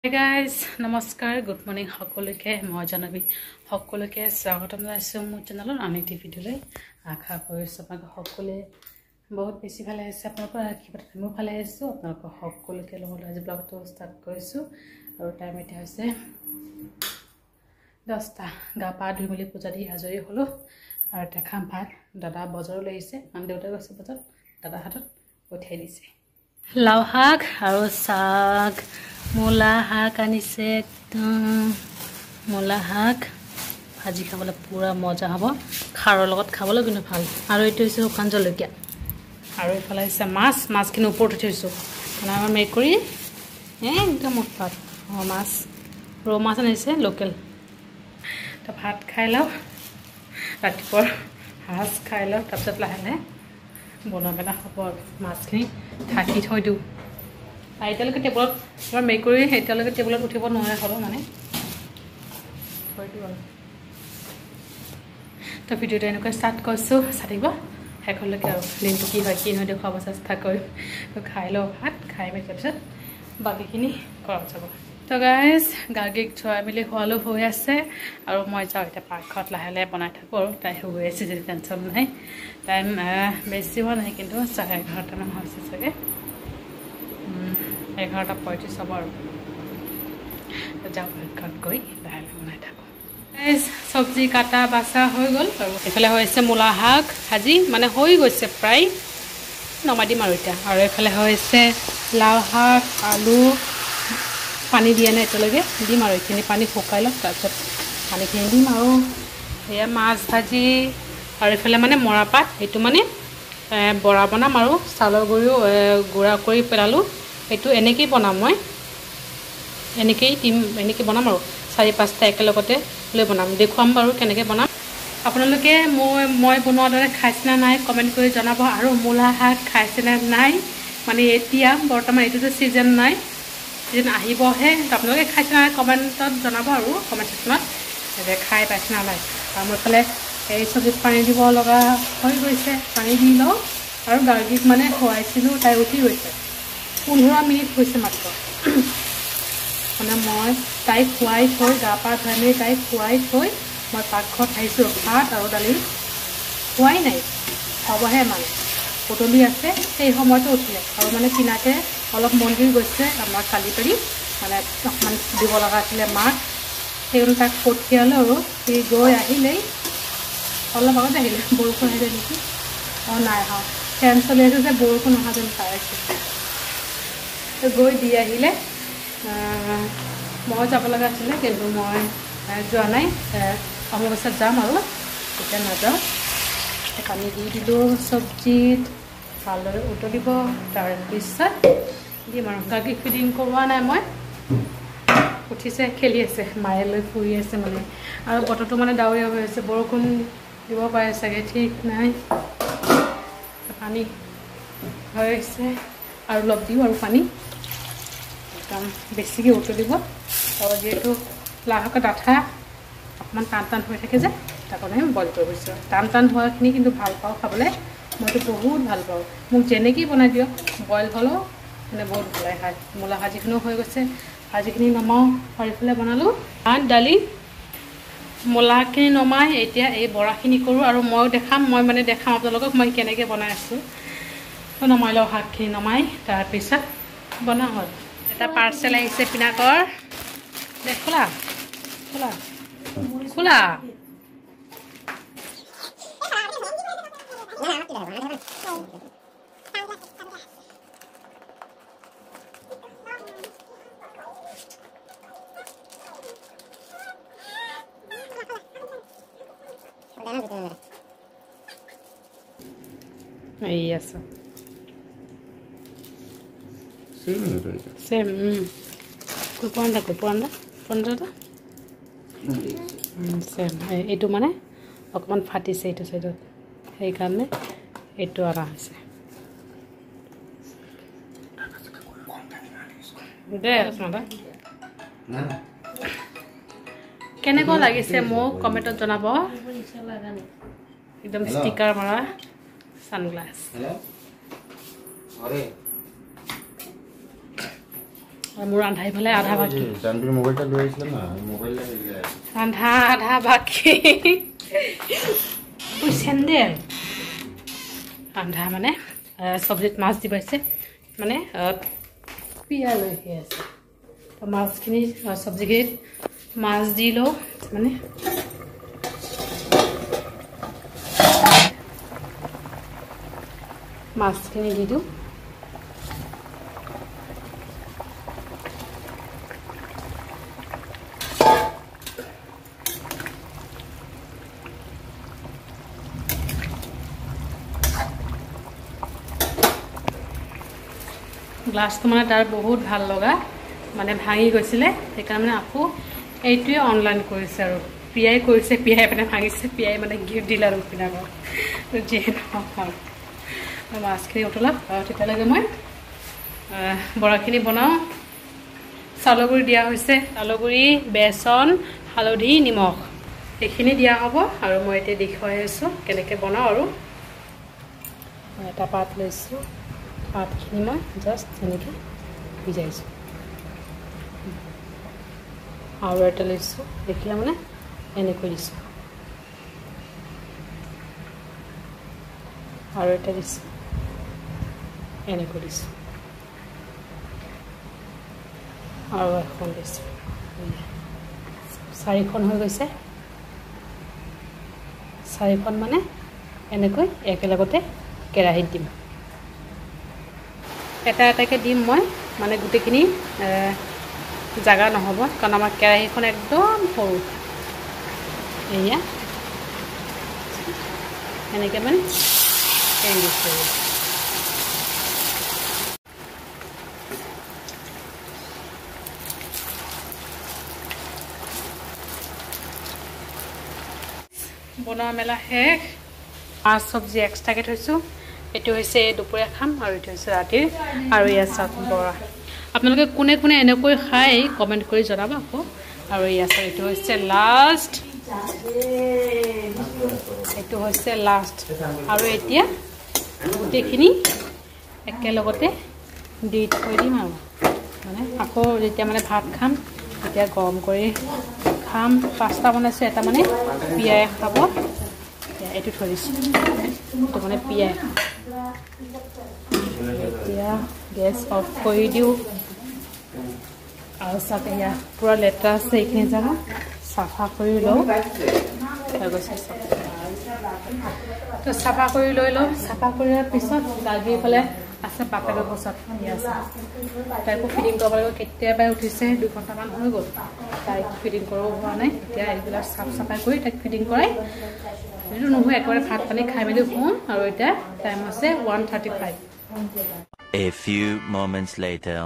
Hey guys, নমস্কাৰ good morning সকলোকে মই জানবি সকলোকে স্বাগতম জনাইছো মোৰ চেনেলৰ আনটি ভিডিঅ'লৈ আশা কৰিছো আপোনালোক সকলোৱে বহুত বেছি ভালে আছে আপোনালোকৰ আশীৰ্বাদ মই ভালে আছো আপোনালোক সকলোকে লগত আজি ব্লগটো ষ্টাৰ্ট কৰিছো আৰু টাইম এতিয়া হৈছে 10টা গা পা ধুই মেলি পূজা দি আজৰি হলো আৰু দেখাম ভাত দাদা বজাৰলৈ আহিছে মান দেউতা গৈছে বজাৰ দাদা হাতত পঠিয়াই দিছে লাউ শাক আৰু শাক মূলা শাক আনিছে একদম মূলা শাক ভাজি খাবলৈ পুৰা মজা হ'ব খাৰৰ লগত খাবলৈ কিন্তু ভাল আৰু এইটো হৈছে শুকান জলকীয়া আৰু এইফালে আছে মাছখিনি ওপৰত উঠিছো মানে আমাৰ মেকুৰী একদম উৎপাত মাছ ৰৌ মাছ আনিছে লোকেল তো ভাত খাই লওঁ ৰাতিপুৱাৰ সাজ খাই লওঁ তাৰপিছত লাহে লাহে বনোৱা মেলা হ'ব আৰু মাছখিনি ঢাকি থৈ দিওঁ এতিয়ালৈকে টেবুলত আমাৰ মেকুৰী এতিয়ালৈকে টেবুলত উঠিব নোৱাৰে হ'ব মানে থৈ দিওঁ আৰু তো ভিডিঅ'টো এনেকৈ ষ্টাৰ্ট কৰিছোঁ চাই শেষলৈকে আৰু দিনটো কি হয় দেখুৱাব চেষ্টা কৰিম তো খাই লওঁ ভাত খাই মেলি তাৰপিছত বাকীখিনি কৰা যাব তো গাইজ গাৰ্গীক থৈ মেলি খোৱালো হৈ আছে আৰু মই যাওঁ এতিয়া পাকঘৰত লাহে লাহে বনাই থাকোঁ আৰু তাই হৈ আছে যদি টেনশ্যন নাই টাইম বেছি হোৱা নাই কিন্তু 11:30মান হৈছে চাগে 11:35 হ'ব আৰু যাওঁ পাকঘৰত গৈ লাহে লাহে বনাই থাকোঁ চব্জি কাটা বাচা হৈ গ'ল আৰু এইফালে হৈছে মূলা শাক ভাজি মানে হৈ গৈছে প্ৰায় নমাই দিম আৰু এতিয়া আৰু এইফালে হৈছে লাউ শাক আলু পানী দিয়া নাই এতিয়ালৈকে দিম আৰু এইখিনি পানী শুকাই লওক তাৰপিছত পানীখিনি দিম আৰু সেয়া মাছ ভাজি আৰু এইফালে মানে মৰাপাত এইটো মানে বৰা বনাম আৰু চাউলৰ গুড়া কৰি পেলালোঁ এইটো এনেকেই বনাম মই এনেকেই বনাম আৰু 4-5টা একেলগতে লৈ বনাম দেখুৱাম বাৰু কেনেকৈ বনাম আপোনালোকে মই বনোৱা দৰে খাইছেনে নাই কমেণ্ট কৰি জনাব আৰু মূলা শাক খাইছেনে নাই মানে এতিয়া বৰ্তমান এইটোতো ছিজন নাই ছিজন আহিবহে আপোনালোকে খাইছে নাই কমেণ্টত জনাব আৰু কমেণ্ট ছেকশ্যনত যে খাই পাইছে নাই আৰু মোৰ ফালে এই চব্জিত পানী দিব লগা হৈ গৈছে পানী দি লওঁ আৰু গাৰ্গীক মানে খুৱাইছিলোঁ তাই উঠি গৈছে 15 মিনিট হৈছে মাত্ৰ মানে মই তাইক খুৱাই থৈ গা পা ধুই মেলি তাইক খুৱাই থৈ মই পাকঘৰত আহিছোঁ ভাত আৰু দালি খোৱাই নাই হ'বহে মানে পদূলি আছে সেই সময়তো উঠিলে আৰু মানে কিনাতে অলপ মন্দিৰ গৈছে আমাৰ কালি পাৰি মানে অকণমান দিব লগা আছিলে মাক সেইকাৰণে তাক পঠিয়ালোঁ আৰু সেই গৈ আহিলেই অলপ আগত আহিলে বৰষুণ আহিলে নেকি অঁ নাই অহা ফেন চলি আছে যে বৰষুণ অহা যেন পাই আছে গৈ দি আহিলে মই যাব লগা আছিলে কিন্তু মই যোৱা নাই অমাৱস্যাত যাম আৰু এতিয়া নাযাওঁ পানী দি দিলোঁ চব্জিত ভালদৰে উতলিব তাৰপিছত দিম আৰু গাৰ্গীক ফিডিং কৰোৱা নাই মই উঠিছে খেলি আছে মায়ে লৈ ফুৰি আছে মানে আৰু বতৰটো মানে ডাৱৰীয়া হৈ আছে বৰষুণ দিব পাৰে চাগে ঠিক নাই পানী হৈছে আৰু অলপ দিওঁ আৰু পানী একদম বেছিকৈ উতলিব আৰু যিহেতু লাউ শাকৰ ডাঠা অকণমান টান হৈ থাকে যে তাৰ কাৰণে বইল কৰিব বিচাৰোঁ টান হোৱাখিনি কিন্তু ভাল পাওঁ খাবলৈ মইতো বহুত ভাল পাওঁ মোক যেনেকৈ বনাই দিয়ক বইল হ'লেও মানে বহুত ভাল লাগে খাই মূলা ভাজিখিনিও হৈ গৈছে ভাজিখিনি নমাওঁ চাৰিওফালে বনালোঁ ভাত দালি মূলাখিনি নমাই এতিয়া এই বৰাখিনি কৰোঁ আৰু ময়ো দেখাম আপোনালোকক মই কেনেকৈ বনাই আছোঁ নমাই লওঁ শাকখিনি নমাই তাৰপিছত বনোৱা হ'ল এটা পাৰ্চেল আহিছে পিনাকৰ দে খোলা এই আছে সেম কুপনটা সেম এইটো মানে অকণমান ফাটিছে এইটো চাইডত সেইকাৰণে এইটো অনা হৈছে দে কেনেকুৱা লাগিছে মোক কমেণ্টত জনাব একদম ষ্টিকাৰ মাৰা সানগ্লাস মোৰ ৰান্ধা ইফালে আধা বাকী জানবিৰ মোবাইলটা লৈ আহিছিল না মোবাইল লাগিলে ৰান্ধা আধা বাকী চেণ্ডেল ৰান্ধা মানে চব্জিত মাছ দি পাইছে মানে পিয়া লৈ আহি আছে তো মাছখিনি চব্জিখিনিত মাছ দি লওঁ মানে মাছখিনি দি দিওঁ গ্লাছটো মানে তাৰ বহুত ভাল লগা মানে ভাঙি গৈছিলে সেইকাৰণে মানে আকৌ এইটোৱে অনলাইন কৰিছে আৰু পিয়াই কৰিছে পিয়াই মানে ভাঙিছে পিয়াই মানে গিফ্ট দিলে আৰু পিনাকক যিহে নহওক মাছখিনি উতলাওক আৰু তেতিয়ালৈকে মই বৰাখিনি বনাওঁ চাউলৰ গুড়ি দিয়া হৈছে চাউলৰ গুড়ি বেচন হালধি নিমখ এইখিনি দিয়া হ'ব আৰু মই এতিয়া দেখুৱাই আছোঁ কেনেকৈ বনাওঁ আৰু এটা পাত লৈছোঁ পাতখিনি মই জাষ্ট এনেকৈ ভিজাইছোঁ আৰু এটা লৈছোঁ দেখিলে মানে এনেকৈ দিছোঁ আৰু এটা দিছোঁ এনেকৈ দিছোঁ আৰু এখন দিছোঁ 4খন হৈ গৈছে 4খন মানে এনেকৈ একেলগতে কেৰাহীত দিম এটা এটাকে দিম মই মানে গোটেইখিনি জাগা নহ'ব কাৰণ আমাৰ কেৰাহীখন একদম সৰু এয়া এনেকৈ মানে এৰি দিছোঁ বনোৱা মেলা শেষ মাছ চব্জি এক্সট্ৰাকৈ থৈছোঁ এইটো হৈছে দুপৰীয়া খাম আৰু এইটো হৈছে ৰাতিৰ আৰু ইয়াত চাওক বৰা আপোনালোকে কোনে কোনে এনেকৈ খাই কমেণ্ট কৰি জনাব আকৌ আৰু ইয়াত চাওক এইটো হৈছে লাষ্ট এইটো হৈছে লাষ্ট আৰু এতিয়া গোটেইখিনি একেলগতে দি থৈ দিম আৰু মানে আকৌ যেতিয়া মানে ভাত খাম তেতিয়া গৰম কৰি খাম 5টা বনাইছোঁ এটা মানে পিয়াই খাব এইটো থৈ দিছোঁ এইটো মানে পিয়াই এতিয়া গেছ অফ কৰি দিওঁ আৰু চাওক এয়া পূৰা লেতেৰা আছে এইখিনি জেগা চাফা কৰি লওঁ হৈ গৈছে তো চাফা কৰি লৈ লওঁ চাফা কৰি লোৱাৰ পিছত দাগি পেলাই আছে বাপেকৰ গছত আছে তাইকো ফিটিং কৰিব লাগিব কেতিয়াবাই উঠিছে 2 ঘণ্টামান হৈ গ'ল তাইক ফিটিং কৰিব হোৱা নাই এতিয়া এইবিলাক চাফ চাফাই কৰি তাইক ফিটিং কৰাই এইটো নহয় একেবাৰে ভাত পানী খাই মেলি শুওঁ আৰু এতিয়া টাইম আছে 1:35 A few moments later.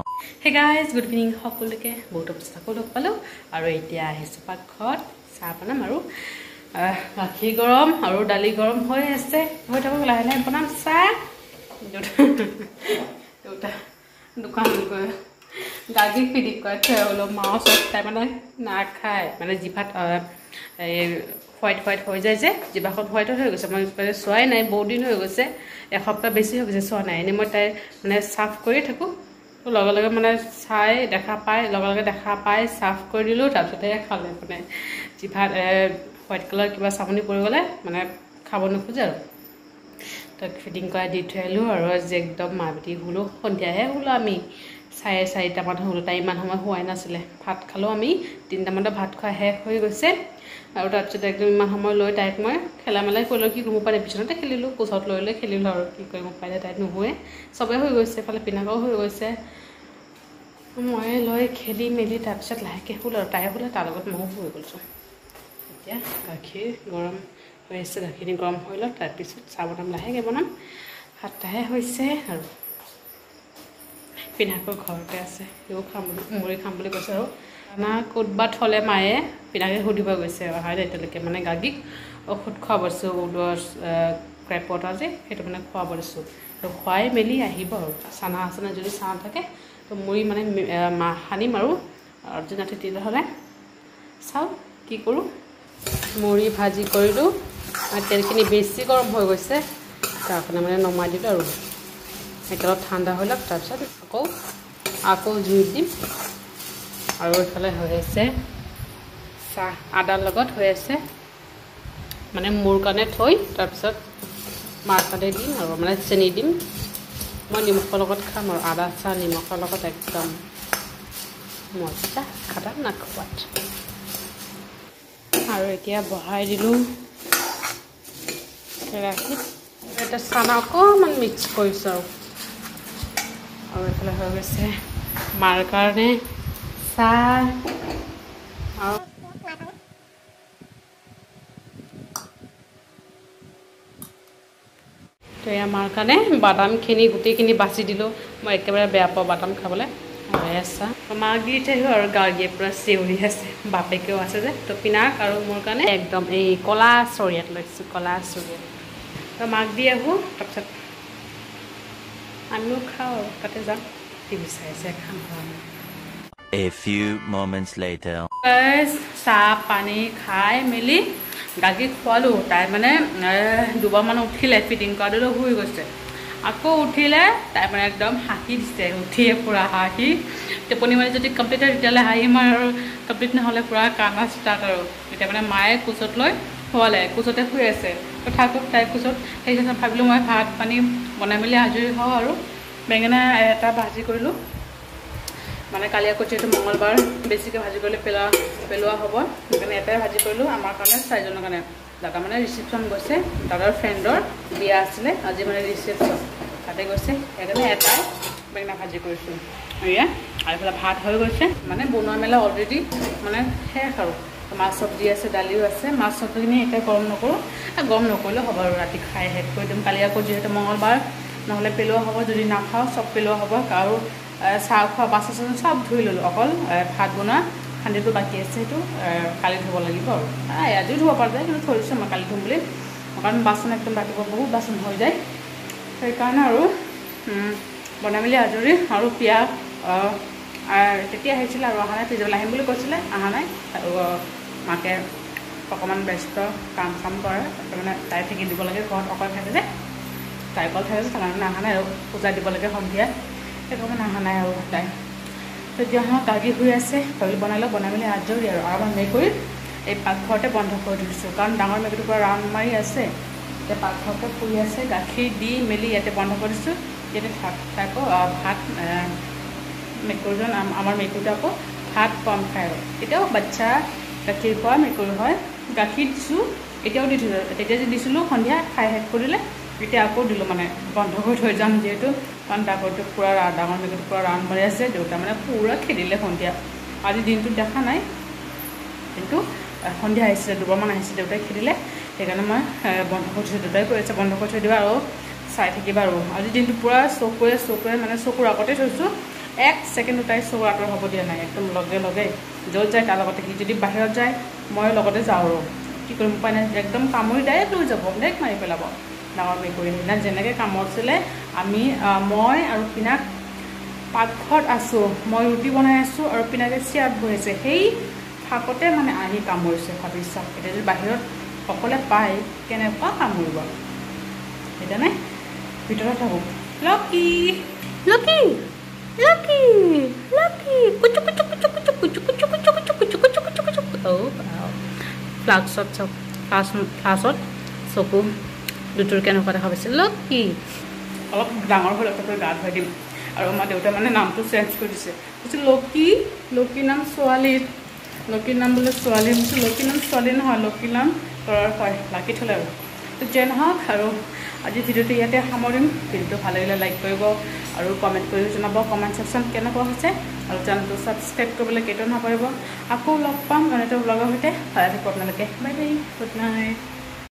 Hey guys, good evening সকলোকে বহুত অৱস্থা লগ পালোঁ আৰু এতিয়া আহিছোঁ পাকঘৰত চাহ বনাম আৰু গাখীৰ গৰম আৰু দালি গৰম হৈ আছে হৈ থাকক লাহে লাহে বনাম চাহ দেউতা দোকান গৈ গাখীৰ ফিটিং কৰি থৈ হ'লেও মাও চব তাই মানে নাখায় মানে জিভাত হোৱাইট হোৱাইট হৈ যায় যে জিভাখন হোৱাইটত হৈ গৈছে মই মানে চোৱাই নাই বহুত দিন হৈ গৈছে এসপ্তাহ বেছি হৈ গৈছে চোৱা নাই এনেই মই তাই মানে চাফ কৰি থাকোঁ তো লগে লগে মানে চাই দেখা পায় লগে লগে দেখা পাই চাফ কৰি দিলোঁ তাৰপিছতহে খালে মানে জিভাত হোৱাইট কালাৰ কিবা চামনি পৰি গ'লে মানে খাব নোখোজে আৰু তাক ফিটিং কৰাই দি থৈ আহিলোঁ আৰু আজি একদম মা বেটি শুলোঁ সন্ধিয়াহে শুলোঁ আমি 4:30মান শুলোঁ তাই ইমান সময় শুৱাই নাছিলে ভাত খালোঁ আমি 3টামানতে ভাত খোৱা শেষ হৈ গৈছে আৰু তাৰপিছত একদম ইমান সময় লৈ তাইক মই খেলা মেলাই কৰিলোঁ কি কৰিব পাৰে বিচনাতে খেলিলোঁ কোচত লৈ লৈ খেলিলোঁ আৰু কি কৰিব পাৰিলে তাইক নুশুৱে চবেই হৈ গৈছে এফালে পিনাকাও হৈ গৈছে মই লৈ খেলি মেলি তাৰপিছত লাহেকৈ শুলোঁ আৰু তাই শুলে তাৰ লগত ময়ো শুই গৈছোঁ এতিয়া গাখীৰ গৰম হৈ আছে গাখীৰখিনি গৰম হৈ লওক তাৰপিছত চাহ বনাম লাহেকৈ বনাম 7টাহে হৈছে আৰু পিনাকৰ ঘৰতে আছে সেইবোৰ খাম বুলি মুড়ি খাম বুলি কৈছে আৰু খানা ক'তবা থ'লে মায়ে পিনাকে সুধিব গৈছে অহাই নাই এতিয়ালৈকে মানে গাগীক ঔষধ খুৱাব দিছোঁ ক্ৰেপত যে সেইটো মানে খুৱাব দিছোঁ তো খুৱাই মেলি আহিব আৰু চানা আচানা যদি চানা থাকে তো মুড়ি মানে সানিম আৰু যদি নাথাকে তেতিয়াহ'লে চাওঁ কি কৰোঁ মুড়ি ভাজি কৰিলোঁ তেলখিনি বেছি গৰম হৈ গৈছে তাৰ কাৰণে মানে নমাই দিলোঁ আৰু একেলগে ঠাণ্ডা হৈ লওক তাৰপিছত আকৌ আকৌ জুইত দিম আৰু এইফালে হৈ আছে চাহ আদাৰ লগত হৈ আছে মানে মোৰ কাৰণে থৈ তাৰপিছত মাৰ কাৰণে দিম আৰু মানে চেনি দিম মই নিমখৰ লগত খাম আৰু আদা চাহ নিমখৰ লগত একদম মজা খাটাৰনাক সোৱাদ আৰু এতিয়া বহাই দিলোঁ কেৰাহীত এটা চানা অকণমান মিক্স কৰিছোঁ আৰু এইফালে হৈ গৈছে মাৰ কাৰণে চাহ আৰু তো এয়া মাৰ কাৰণে বাদামখিনি গোটেইখিনি বাচি দিলোঁ মই একেবাৰে বেয়া পাওঁ বাদাম খাবলৈ হৈ আছে মাক দি থৈ আৰু গাৰ্গীয়ে পূৰা চিঞৰি আছে বাপেকেও আছে যে তো পিনাক আৰু মোৰ কাৰণে একদম এই কলা চৰিয়াত লৈছোঁ কলা চৰিয়াত তো মাক দি আহোঁ তাৰপিছত আমিও খাওঁ তাতে যাম টিভি চাই খাম A few moments later. চাহ পানী খাই মেলি গাখীৰ খোৱালোঁ তাই মানে দুবাৰমান উঠিলে ফিটিং কৰাটো শুই গৈছে আকৌ উঠিলে তাই মানে একদম হাঁহি দিছে উঠিয়ে পূৰা হাঁহি টোপনি মানে যদি কমপ্লিট হয় তেতিয়াহ'লে হাঁহি মাৰ আৰু কমপ্লিট নহ'লে পূৰা কান্দা ষ্টাৰ্ট আৰু এতিয়া মানে মায়ে কোচত লৈ শুৱালে কোচতে শুই আছে তো থাকক তাই কোচত সেইকাৰণে ভাবিলোঁ মই ভাত পানী বনাই মেলি আজৰি হওঁ আৰু বেঙেনা এটা ভাজি কৰিলোঁ মানে কালি আকৌ যিহেতু মঙলবাৰ বেছিকৈ ভাজি কৰিলে পেলোৱা হ'ব সেইকাৰণে এটাই ভাজি কৰিলোঁ আমাৰ কাৰণে 4জনৰ কাৰণে দাদা মানে ৰিচিপশ্যন গৈছে দাদাৰ ফ্ৰেণ্ডৰ বিয়া আছিলে আজি মানে ৰিচিপশ্যন তাতে গৈছে সেইকাৰণে এটাই বেঙেনা ভাজি কৰিছোঁ এয়া আৰু এইফালে ভাত হৈ গৈছে মানে বনোৱা মেলা অলৰেডি মানে শেষ আৰু মাছ চব্জি আছে দালিও আছে মাছ চব্জিখিনি এতিয়া গৰম নকৰোঁ গৰম নকৰিলেও হ'ব আৰু ৰাতি খাই শেষ কৰি দিম কালি আকৌ যিহেতু মঙলবাৰ নহ'লে পেলোৱা হ'ব যদি নাখাওঁ চব পেলোৱা হ'ব আৰু চাহ খোৱা বাচন চাচন চব ধুই ল'লোঁ অকল ভাত বনোৱা সান্দিটো বাকী আছে সেইটো কালি ধুব লাগিব আৰু আজিও ধুব পৰা যায় কিন্তু থৈ দিছোঁ মই কালি ধুম বুলি কাৰণ বাচন একদম ৰাতিপুৱা বহুত বাচন হৈ যায় সেইকাৰণে আৰু বনাই মেলি আজৰি আৰু পিয়াজ তেতিয়া আহিছিলে আৰু অহা নাই পিছবেলা আহিম বুলি কৈছিলে অহা নাই আৰু মাকে অকণমান ব্যস্ত কাম চাম কৰে মানে তাই থাকি দিব লাগে ঘৰত অকল থাকে যে তাই অকল থাকে যে তাৰ কাৰণে অহা নাই আৰু পূজা দিব লাগে সন্ধিয়া সেইকাৰণে অহা নাই আৰু তাই তেতিয়া আমাৰ গাড়ী শুই আছে ভাবি বনাই মেলি আজৰি আৰু আমাৰ মেকুৰীত এই পাকঘৰতে বন্ধ কৰি দিছোঁ কাৰণ ডাঙৰ মেকুৰীটোৰ পৰা ৰাউণ্ড মাৰি আছে এতিয়া পাকঘৰতে শুই আছে গাখীৰ দি মেলি ইয়াতে বন্ধ কৰি দিছোঁ ইয়াতে আকৌ ভাত মেকুৰীজন আমাৰ মেকুৰীটো আকৌ ভাত কম খায় আৰু এতিয়াও বাচ্ছা গাখীৰ খোৱা মেকুৰী হয় গাখীৰ দিছোঁ এতিয়াও দি থৈছোঁ তেতিয়া যে দিছিলোঁ সন্ধিয়া খাই শেষ কৰিলে এতিয়া আকৌ দিলোঁ মানে বন্ধ কৰি থৈ যাম যিহেতু কাৰণ ডাঙৰটো পূৰা ডাঙৰ মেকুৰীটো পূৰা ৰাউণ্ড মাৰি আছে দেউতা মানে পূৰা খেদিলে সন্ধিয়া আজি দিনটোত দেখা নাই কিন্তু সন্ধিয়া আহিছিলে দুবাৰমান আহিছে দেউতাই খেদিলে সেইকাৰণে মই বন্ধ কৰি থৈছোঁ দেউতাই কৈ আছে বন্ধ কৰি থৈ দিবা আৰু চাই থাকিবা আৰু আজি দিনটো পূৰা চকুৰে মানে চকুৰ আগতে থৈছোঁ 1 ছেকেণ্ডো তাই চকুৰ আঁতৰ হ'ব দিয়া নাই একদম লগে লগে য'ত যায় তাৰ লগতে সি যদি বাহিৰত যায় মই লগতে যাওঁ আৰু কি কৰিম উপায় নাই একদম কামুৰি ডাইৰেক্ট লৈ যাব ডাইৰেক্ট মাৰি পেলাব ডাঙৰ মেকুৰী সেইদিনা যেনেকৈ কামুৰিছিলে মই আৰু পিনাক পাকঘৰত আছোঁ মই ৰুটি বনাই আছোঁ আৰু পিনাকে চিয়াৰত বহি আছে সেই ফাকতে মানে আহি কামুৰিছে ভাবিছা এতিয়া যদি বাহিৰত অকলে পায় কেনেকুৱা কামুৰিব সেইকাৰণে ভিতৰত থাকোঁ লকি লকি লকি লকি কুচু কুচু কুচু কুচু কুচু কুচু কুচু কুচু কুচু কুচু কুচু কুচু ফ্লাক্সত চব ফ্লাছত চকু দুটোৰ কেনেকুৱা দেখা পাইছে লকি অলপ ডাঙৰ হৈ লগে গা ধুৱাই দিম আৰু আমাৰ দেউতাই মানে নামটো চেঞ্জ কৰি দিছে কৈছে লকি নাম ছোৱালীৰ লকিৰ নাম বোলে ছোৱালী কৈছোঁ লকিৰ নাম ছোৱালী নহয় লকিৰ নাম ল'ৰাৰ হয় লাকি থ'লে আৰু তো যে নহওক আৰু আজি ভিডিঅ'টো ইয়াতে সামৰিম ভিডিঅ'টো ভাল লাগিলে লাইক কৰিব আৰু কমেণ্ট কৰি জনাব কমেণ্ট ছেকশ্যন কেনেকুৱা হৈছে আৰু চেনেলটো ছাবস্ক্ৰাইব কৰিবলৈ কেতিয়াও নাপাহৰিব আকৌ লগ পাম মানে এটা ব্লগৰ সৈতে ভালে থাকিব আপোনালোকে বাই বাই গুড নাইট